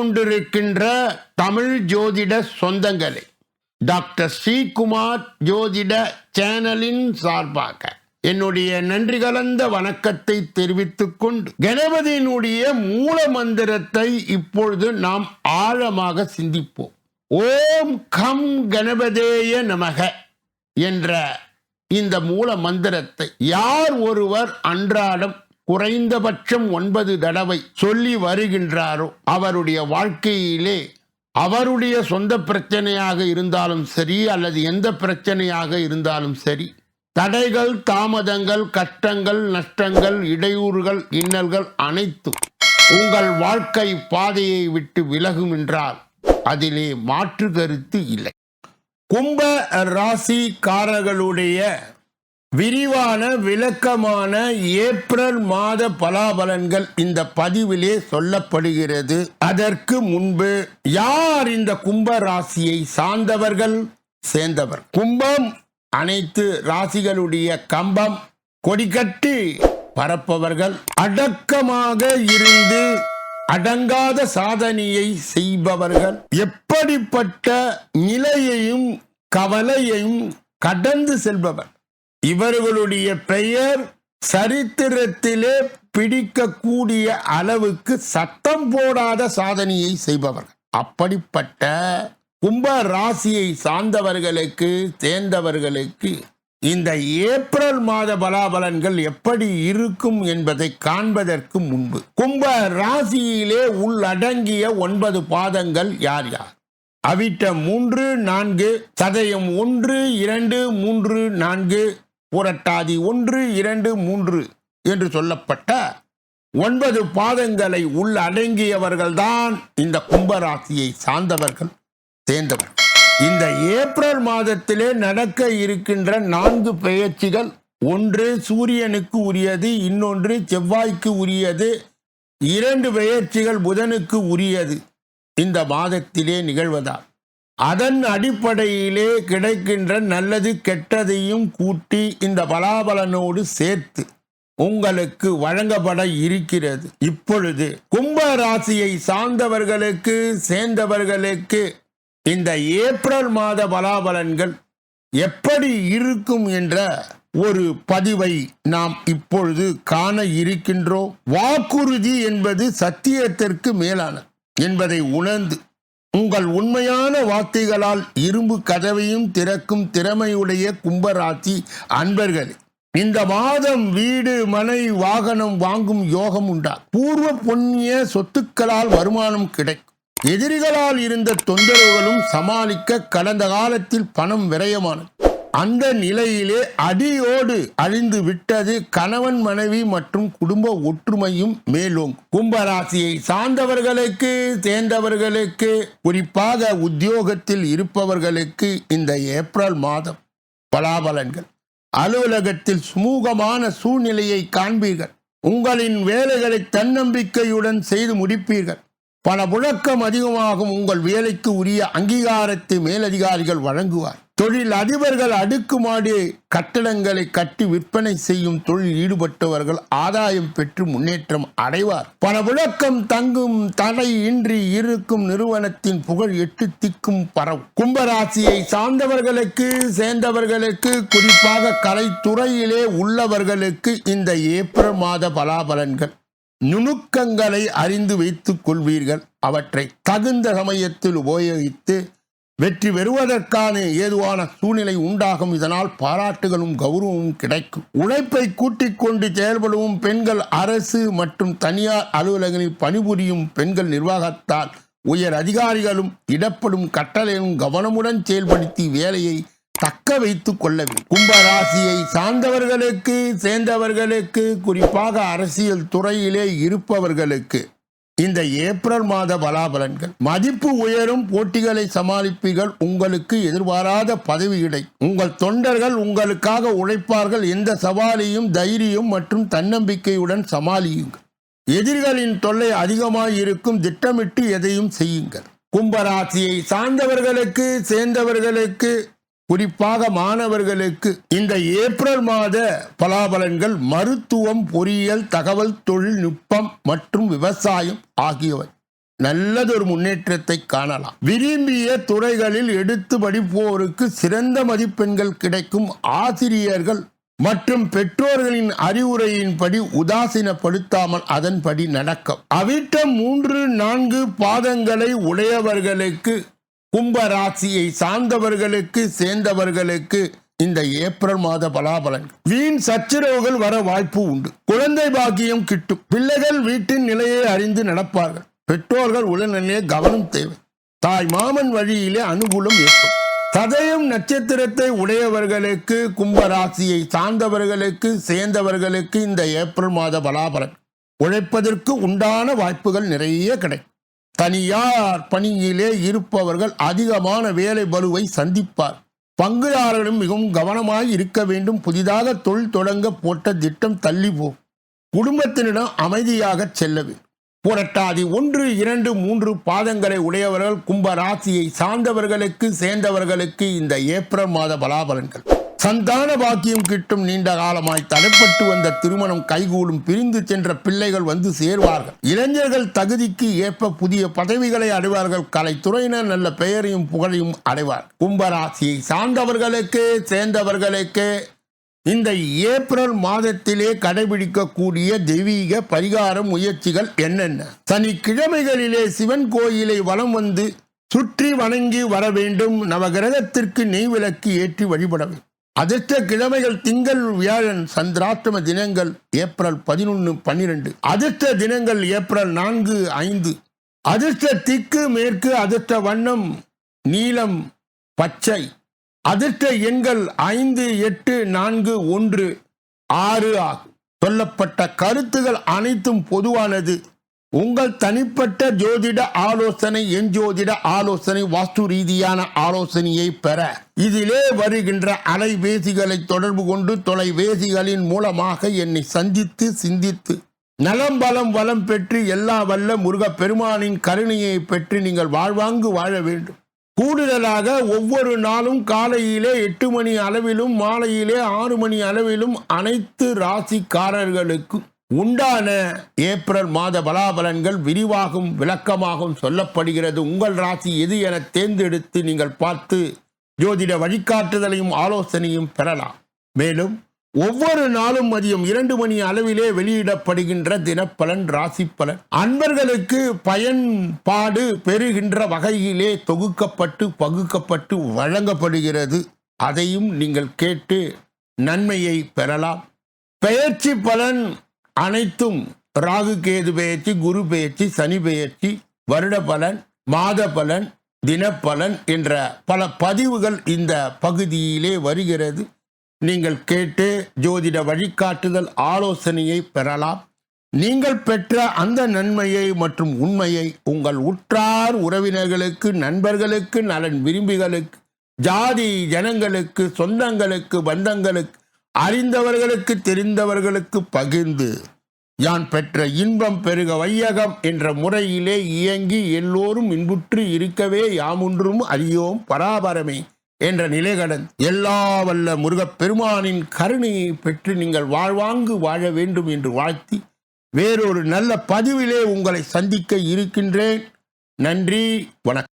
கொண்டிருக்கின்ற தமிழ் ஜோதிட சொந்தங்களே, டாக்டர் ஸ்ரீகுமார் ஜோதிட சேனலின் சார்பாக என்னுடைய நன்றி கலந்த வணக்கத்தை தெரிவித்துக் கொண்டு கணபதியினுடைய மூல மந்திரத்தை இப்பொழுது நாம் ஆழமாக சிந்திப்போம். ஓம் கம் கணபதேய நமக என்ற இந்த மூல மந்திரத்தை யார் ஒருவர் அன்றாடம் குறைந்தபட்சம் 9 தடவை சொல்லி வருகின்றாரோ அவருடைய வாழ்க்கையிலே அவருடைய சொந்த பிரச்சனையாக இருந்தாலும் சரி அல்லது எந்த பிரச்சனையாக இருந்தாலும் சரி, தடைகள், தாமதங்கள், கஷ்டங்கள், நஷ்டங்கள், இடையூறுகள், இன்னல்கள் அனைத்தும் உங்கள் வாழ்க்கை பாதையை விட்டு விலகும் என்றால் அதிலே மாற்று கருத்து இல்லை. கும்ப ராசிக்காரர்களுடைய விரிவான விளக்கமான ஏப்ரல் மாத பலாபலன்கள் இந்த பதிவிலே சொல்லப்படுகிறது. அதற்கு முன்பு யார் இந்த கும்ப ராசியை சார்ந்தவர்கள், சேர்ந்தவர்? கும்பம் அனைத்து ராசிகளுடைய கம்பம், கொடிகட்டி பரப்பவர்கள், அடக்கமாக இருந்து அடங்காத சாதனையை செய்பவர்கள், எப்படிப்பட்ட நிலையையும் கவலையையும் கடந்து செல்பவர். இவர்களுடைய பெயர் சரித்திரத்திலே பிடிக்கக்கூடிய அளவுக்கு சத்தம் போடாத சாதனையை செய்பவர்கள். அப்படிப்பட்ட கும்ப ராசியை சார்ந்தவர்களுக்கு, சேர்ந்தவர்களுக்கு இந்த ஏப்ரல் மாத பலாபலன்கள் எப்படி இருக்கும் என்பதை காண்பதற்கு முன்பு கும்ப ராசியிலே உள்ளடங்கிய 9 பாதங்கள் யார் யார்? அவிட்டம் 3, 4, சதயம் 1, 2, 3, 4, புரட்டாதி 1, 2, 3 என்று சொல்லப்பட்ட 9 பாதங்களை உள்ளடங்கியவர்கள்தான் இந்த கும்பராசியை சார்ந்தவர்கள், சேர்ந்தவர்கள். இந்த ஏப்ரல் மாதத்திலே நடக்க இருக்கின்ற 4 பெயர்ச்சிகள், ஒன்று சூரியனுக்கு உரியது, இன்னொன்று செவ்வாய்க்கு உரியது, 2 பெயர்ச்சிகள் புதனுக்கு உரியது இந்த மாதத்திலே நிகழ்வதால் அதன் அடிப்படையிலே கிடைக்கின்ற நல்லது கெட்டதையும் கூட்டி இந்த பலாபலனோடு சேர்த்து உங்களுக்கு வழங்கப்பட இருக்கிறது. இப்பொழுது கும்ப ராசியை சார்ந்தவர்களுக்கு, சேர்ந்தவர்களுக்கு இந்த ஏப்ரல் மாத பலாபலன்கள் எப்படி இருக்கும் என்ற ஒரு பதிவை நாம் இப்பொழுது காண இருக்கின்றோம். வாக்குறுதி என்பது சத்தியத்திற்கு மேலானது என்பதை உணர்ந்து உங்கள் உண்மையான வார்த்தைகளால் இரும்பு கதவையும் திறக்கும் திறமையுடைய கும்பராசி அன்பர்களே, இந்த மாதம் வீடு, மனை, வாகனம் வாங்கும் யோகம் உண்டா. பூர்வ புண்ணிய சொத்துக்களால் வருமானம் கிடைக்கும். எதிரிகளால் இருந்த தொந்தரவுகளும் சமாளிக்க கடந்த காலத்தில் பணம் விரயமானது. அந்த நிலையிலே அடியோடு அழிந்து விட்டது கணவன் மனைவி மற்றும் குடும்ப ஒற்றுமையும் மேலும். கும்பராசியை சார்ந்தவர்களுக்கு, சேர்ந்தவர்களுக்கு, குறிப்பாக உத்தியோகத்தில் இருப்பவர்களுக்கு இந்த ஏப்ரல் மாதம் பலாபலன்கள். அலுவலகத்தில் சுமூகமான சூழ்நிலையை காண்பீர்கள். உங்களின் வேலைகளை தன்னம்பிக்கையுடன் செய்து முடிப்பீர்கள். பண புழக்கம் அதிகமாகும். உங்கள் வேலைக்கு உரிய அங்கீகாரத்தை மேலதிகாரிகள் வழங்குவார். தொழில் அதிபர்கள் அடுக்குமாடி கட்டடங்களை கட்டி விற்பனை செய்யும் தொழில் ஈடுபட்டவர்கள் ஆதாயம் பெற்று முன்னேற்றம் அடைவார். பணப்புழக்கம் தங்கும். தடை இன்றி இருக்கும் நிறுவனத்தின் புகழ் 8 திக்கும் பரவும். கும்பராசியை சார்ந்தவர்களுக்கு, சேர்ந்தவர்களுக்கு, குறிப்பாக கலைத்துறையிலே உள்ளவர்களுக்கு இந்த ஏப்ரல் மாத பலாபலன்கள் நுணுக்கங்களை அறிந்து வைத்துக் கொள்வீர்கள். அவற்றை தகுந்த சமயத்தில் உபயோகித்து வெற்றி பெறுவதற்கான ஏதுவான சூழ்நிலை உண்டாகும். இதனால் பாராட்டுகளும் கௌரவமும் கிடைக்கும். உழைப்பை கூட்டிக் கொண்டு செயல்படும் பெண்கள், அரசு மற்றும் தனியார் அலுவலகங்களில் பணிபுரியும் பெண்கள், நிர்வாகத்தால் உயர் அதிகாரிகளும் இடப்படும் கட்டளையும் கவனமுடன் செயல்படுத்தி வேலையை தக்க வைத்துக் கொள்ள வேண்டும். கும்பராசியை சார்ந்தவர்களுக்கு, சேர்ந்தவர்களுக்கு, குறிப்பாக அரசியல் துறையிலே இருப்பவர்களுக்கு இந்த ஏப்ரல் மாத பலாபலன்கள் மதிப்பு உயரும். போட்டிகளை சமாளிப்பீர்கள். உங்களுக்கு எதிர்பாராத பதவி கிடைக்கும். உங்கள் தொண்டர்கள் உங்களுக்காக உழைப்பார்கள். எந்த சவாலையும் தைரியம் மற்றும் தன்னம்பிக்கையுடன் சமாளியுங்கள். எதிரிகளின் தொல்லை அதிகமாக இருக்கும். திட்டமிட்டு எதையும் செய்யுங்கள். கும்பராசியை சார்ந்தவர்களுக்கு, சேர்ந்தவர்களுக்கு, குறிப்பாக மாணவர்களுக்கு இந்த ஏப்ரல் மாத பலாபலன்கள் மருத்துவம், பொறியியல், தகவல் தொழில்நுட்பம் மற்றும் விவசாயம் ஆகியவை. நல்லதொரு முன்னேற்றத்தை காணலாம். விரும்பிய துறைகளில் எடுத்து படிப்போருக்கு சிறந்த மதிப்பெண்கள் கிடைக்கும். ஆசிரியர்கள் மற்றும் பெற்றோர்களின் அறிவுரையின்படி உதாசீனப்படுத்தாமல் அதன்படி நடக்கும். அவிட்டம் 3, 4 பாதங்களை உடையவர்களுக்கு, கும்பராசியை சார்ந்தவர்களுக்கு, சேர்ந்தவர்களுக்கு இந்த ஏப்ரல் மாத பலாபலன். வீண் சச்சரவுகள் வர வாய்ப்பு உண்டு. குழந்தை பாக்கியம் கிட்டும். பிள்ளைகள் வீட்டின் நிலையை அறிந்து நடப்பார்கள். பெற்றோர்கள் உடல்நிலையே கவனம் தேவை. தாய் மாமன் வழியிலே அனுகூலம் ஏற்படும். சதயம் நட்சத்திரத்தை உடையவர்களுக்கு, கும்பராசியை சார்ந்தவர்களுக்கு, சேர்ந்தவர்களுக்கு இந்த ஏப்ரல் மாத பலாபலன். உழைப்பதற்கு உண்டான வாய்ப்புகள் நிறைய கிடைக்கும். தனியார் பணியிலே இருப்பவர்கள் அதிகமான வேலை பளுவை சந்திப்பார். பங்குதாரர்களும் மிகவும் கவனமாய் இருக்க வேண்டும். புதிதாக தொழில் தொடங்க போட்ட திட்டம் தள்ளி போகும். குடும்பத்தினிடம் அமைதியாக செல்ல வேண்டும். புரட்டாதி 1, 2, 3 பாதங்களை உடையவர்கள், கும்பராசியை சார்ந்தவர்களுக்கு, சேர்ந்தவர்களுக்கு இந்த ஏப்ரல் மாத பலாபலன்கள். சந்தான பாக்கியம் கிட்டும். நீண்ட காலமாய் தடைப்பட்டு வந்த திருமணம் கைகூடும். பிரிந்து சென்ற பிள்ளைகள் வந்து சேர்வார்கள். இளைஞர்கள் தகுதிக்கு ஏற்ப புதிய பதவிகளை அடைவார்கள். கலைத்துறையினர் நல்ல பெயரையும் புகழையும் அடைவார். கும்பராசியை சார்ந்தவர்களுக்கு, சேர்ந்தவர்களுக்கு இந்த ஏப்ரல் மாதத்திலே கடைபிடிக்கக்கூடிய தெய்வீக பரிகார முயற்சிகள் என்னென்ன? சனிக்கிழமைகளிலே சிவன் கோயிலை வலம் வந்து சுற்றி வணங்கி வர வேண்டும். நவகிரகத்திற்கு நெய் விளக்கு ஏற்றி வழிபட வேண்டும். அதிர்ஷ்ட கிழமைகள் திங்கள், வியாழன். சந்திராஷ்டம தினங்கள் ஏப்ரல் 11, 12. அதிர்ஷ்ட தினங்கள் ஏப்ரல் 4, 5. அதிர்ஷ்ட திக்கு மேற்கு. அதிர்ஷ்ட வண்ணம் நீலம், பச்சை. அதிர்ஷ்ட எண்கள் 5, 8, 4, 1, 6 ஆகும். சொல்லப்பட்ட கருத்துகள் அனைத்தும் பொதுவானது. உங்கள் தனிப்பட்ட ஜோதிட ஆலோசனை, என் ஜோதிட ஆலோசனை, வாஸ்து ரீதியான ஆலோசனையை பெற இதிலே வருகின்ற அலைபேசிகளை தொடர்பு கொண்டு தொலைபேசிகளின் மூலமாக என்னை சந்தித்து சிந்தித்து நலம் பலம் வளம் பெற்று எல்லா வல்ல முருகப் பெருமானின் கருணையை பெற்று நீங்கள் வாழ்வாங்கு வாழ வேண்டும். கூடுதலாக ஒவ்வொரு நாளும் காலையிலே 8 மணி அளவிலும் மாலையிலே 6 மணி அளவிலும் அனைத்து ராசிக்காரர்களுக்கும் உண்டான ஏப்ரல் மாத பலாபலன்கள் விரிவாகவும் விளக்கமாகவும் சொல்லப்படுகிறது. உங்கள் ராசி எது என தேர்ந்தெடுத்து நீங்கள் பார்த்து ஜோதிட வழிகாட்டுதலையும் ஆலோசனையும் பெறலாம். மேலும் ஒவ்வொரு நாளும் மதியம் 2 மணி அளவிலே வெளியிடப்படுகின்ற தினப்பலன், ராசி பலன் அன்பர்களுக்கு பயன்பாடு பெறுகின்ற வகையிலே தொகுக்கப்பட்டு பகுக்கப்பட்டு வழங்கப்படுகிறது. அதையும் நீங்கள் கேட்டு நன்மையை பெறலாம். பெயர்ச்சி பலன் அனைத்தும் ராகு கேது பெயர்ச்சி, குரு பெயர்ச்சி, சனி பெயர்ச்சி, வருட பலன், மாத பலன், தினப்பலன் என்ற பல பதிவுகள் இந்த பகுதியிலே வருகிறது. நீங்கள் கேட்டு ஜோதிட வழிகாட்டுதல் ஆலோசனையை பெறலாம். நீங்கள் பெற்ற அந்த நன்மையை மற்றும் உண்மையை உங்கள் உற்றார் உறவினர்களுக்கு, நண்பர்களுக்கு, நலன் விரும்பிகளுக்கு, ஜாதி ஜனங்களுக்கு, சொந்தங்களுக்கு, பந்தங்களுக்கு, அறிந்தவர்களுக்கு, தெரிந்தவர்களுக்கு பகிர்ந்து யான் பெற்ற இன்பம் பெருக வையகம் என்ற முறையிலே இயங்கி எல்லோரும் இன்புற்று இருக்கவே யாமொன்றும் அறியோம் பராபரமே என்ற நிலை கடந்து எல்லா வல்ல முருகப் பெருமானின் கருணையை பெற்று நீங்கள் வாழ்வாங்கு வாழ வேண்டும் என்று வாழ்த்தி வேறொரு நல்ல பதிவிலே உங்களை சந்திக்க இருக்கின்றேன். நன்றி, வணக்கம்.